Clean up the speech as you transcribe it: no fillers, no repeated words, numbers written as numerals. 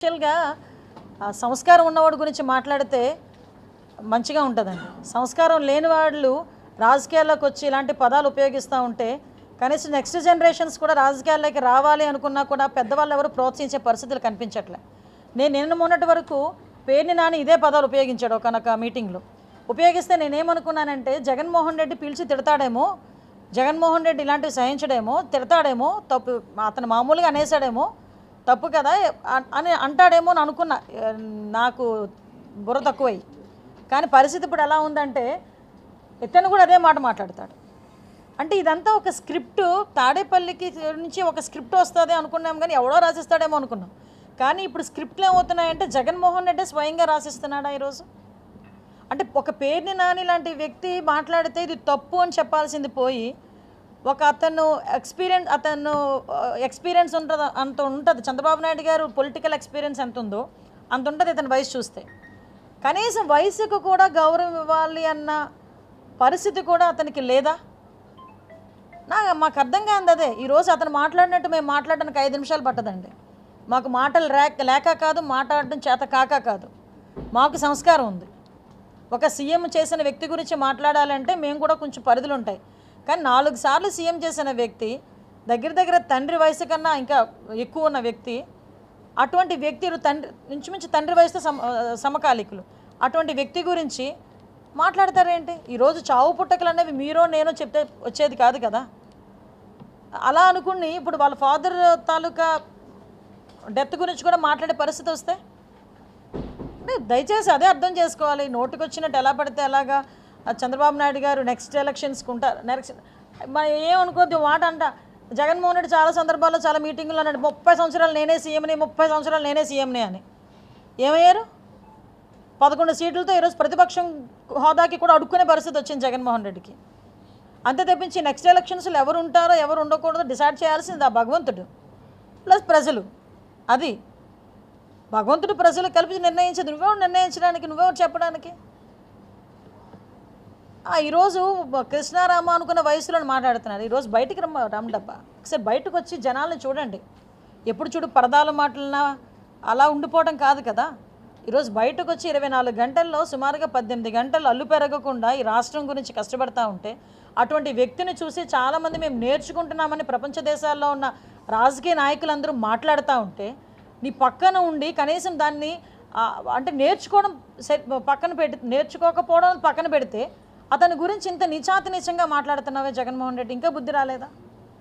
యాక్చువల్గా సంస్కారం ఉన్నవాడి గురించి మాట్లాడితే మంచిగా ఉంటుందండి. సంస్కారం లేని వాళ్ళు రాజకీయాల్లోకి వచ్చి ఇలాంటి పదాలు ఉపయోగిస్తూ ఉంటే కనీసం నెక్స్ట్ జనరేషన్స్ కూడా రాజకీయాల్లోకి రావాలి అనుకున్నా కూడా పెద్దవాళ్ళు ఎవరు ప్రోత్సహించే పరిస్థితులు కనిపించట్లే. నేను మొన్నటి వరకు పేర్ని నాని ఇదే పదాలు ఉపయోగించాడు ఒకనొక మీటింగ్లో. ఉపయోగిస్తే నేనేమనుకున్నానంటే జగన్మోహన్ రెడ్డి పిలిచి తిడతాడేమో, జగన్మోహన్ రెడ్డి ఇలాంటివి సహించడేమో, తిడతాడేమో, తప్పు అతను మామూలుగా అనేసాడేమో, తప్పు కదా అని అంటాడేమో అని అనుకున్నా. నాకు బుర్ర తక్కువై. కానీ పరిస్థితి ఇప్పుడు ఎలా ఉందంటే ఇతను కూడా అదే మాట మాట్లాడతాడు. అంటే ఇదంతా ఒక స్క్రిప్టు, తాడేపల్లికి నుంచి ఒక స్క్రిప్ట్ వస్తుంది అనుకున్నాం, కానీ ఎవడో రాసిస్తాడేమో అనుకున్నాం. కానీ ఇప్పుడు స్క్రిప్ట్లు ఏమవుతున్నాయంటే జగన్మోహన్ రెడ్డి స్వయంగా రాసిస్తున్నాడా ఈరోజు? అంటే ఒక పేర్ని నాని లాంటి వ్యక్తి మాట్లాడితే ఇది తప్పు అని చెప్పాల్సింది పోయి ఒక అతను ఎక్స్పీరియన్స్ ఉంటుంది, అంత ఉంటుంది. చంద్రబాబు నాయుడు గారు పొలిటికల్ ఎక్స్పీరియన్స్ ఎంత ఉందో అంత ఉంటుంది ఇతని వయసు చూస్తే. కనీసం వయసుకు కూడా గౌరవం ఇవ్వాలి అన్న పరిస్థితి కూడా అతనికి లేదా? మాకు అర్థం కాదు అదే. ఈరోజు అతను మాట్లాడినట్టు మేము మాట్లాడడానికి 5 నిమిషాలు పట్టదండి. మాకు మాటలు లేక కాదు, మాట్లాడడం చేత కాదు. మాకు సంస్కారం ఉంది. ఒక సీఎం చేసిన వ్యక్తి గురించి మాట్లాడాలంటే మేము కూడా కొంచెం పరిధులు ఉంటాయి. కానీ 4 సార్లు సీఎం చేసిన వ్యక్తి, దగ్గర తండ్రి వయసు కన్నా ఇంకా ఎక్కువ ఉన్న వ్యక్తి, అటువంటి వ్యక్తి ఇంచుమించు తండ్రి వయసుతో సమకాలికులు, అటువంటి వ్యక్తి గురించి మాట్లాడతారేంటి? ఈరోజు చావు పుట్టకలు అనేవి మీరో నేనో చెప్తే వచ్చేది కాదు కదా. అలా అనుకుని ఇప్పుడు వాళ్ళ ఫాదర్ తాలూకా డెత్ గురించి కూడా మాట్లాడే పరిస్థితి వస్తే దయచేసి అదే అర్థం చేసుకోవాలి. నోటికి వచ్చినట్టు ఎలా పడితే అలాగా చంద్రబాబు నాయుడు గారు నెక్స్ట్ ఎలక్షన్స్కి ఉంటారు. ఏమనుకోద్ది మాట అంట. జగన్మోహన్ రెడ్డి చాలా సందర్భాల్లో చాలా మీటింగులు అన్నాడు 30 సంవత్సరాలు నేనే సీఎంని, 30 సంవత్సరాలు నేనే సీఎంని అని. ఏమయ్యారు? 11 సీట్లతో ఈరోజు ప్రతిపక్షం హోదాకి కూడా అడుక్కునే పరిస్థితి వచ్చింది జగన్మోహన్ రెడ్డికి. అంతే తప్పించి నెక్స్ట్ ఎలక్షన్స్లో ఎవరు ఉంటారో ఎవరు ఉండకూడదో డిసైడ్ చేయాల్సింది ఆ భగవంతుడు ప్లస్ ప్రజలు. అది భగవంతుడు ప్రజలు కలిపి నిర్ణయించదు. నువ్వెవరు నిర్ణయించడానికి, నువ్వెవరు చెప్పడానికి? ఈరోజు కృష్ణారామ అనుకున్న వయసులో మాట్లాడుతున్నారు. ఈరోజు బయటికి రమ్మడబ్బా. ఒకసారి బయటకు వచ్చి జనాలను చూడండి. ఎప్పుడు చూడు పరదాల మాటలన్నా అలా ఉండిపోవడం కాదు కదా. ఈరోజు బయటకు వచ్చి 24 గంటల్లో సుమారుగా 18 గంటలు అల్లు పెరగకుండా ఈ రాష్ట్రం గురించి కష్టపడతా ఉంటే అటువంటి వ్యక్తిని చూసి చాలామంది మేము నేర్చుకుంటున్నామని ప్రపంచ దేశాల్లో ఉన్న రాజకీయ నాయకులందరూ మాట్లాడుతూ ఉంటే నీ పక్కన ఉండి కనీసం దాన్ని అంటే నేర్చుకోవడం నేర్చుకోకపోవడం పక్కన పెడితే అతని గురించి ఇంత నీచాతి నీచంగా మాట్లాడుతున్నావే జగన్మోహన్ రెడ్డి, ఇంకా బుద్ధి రాలేదా?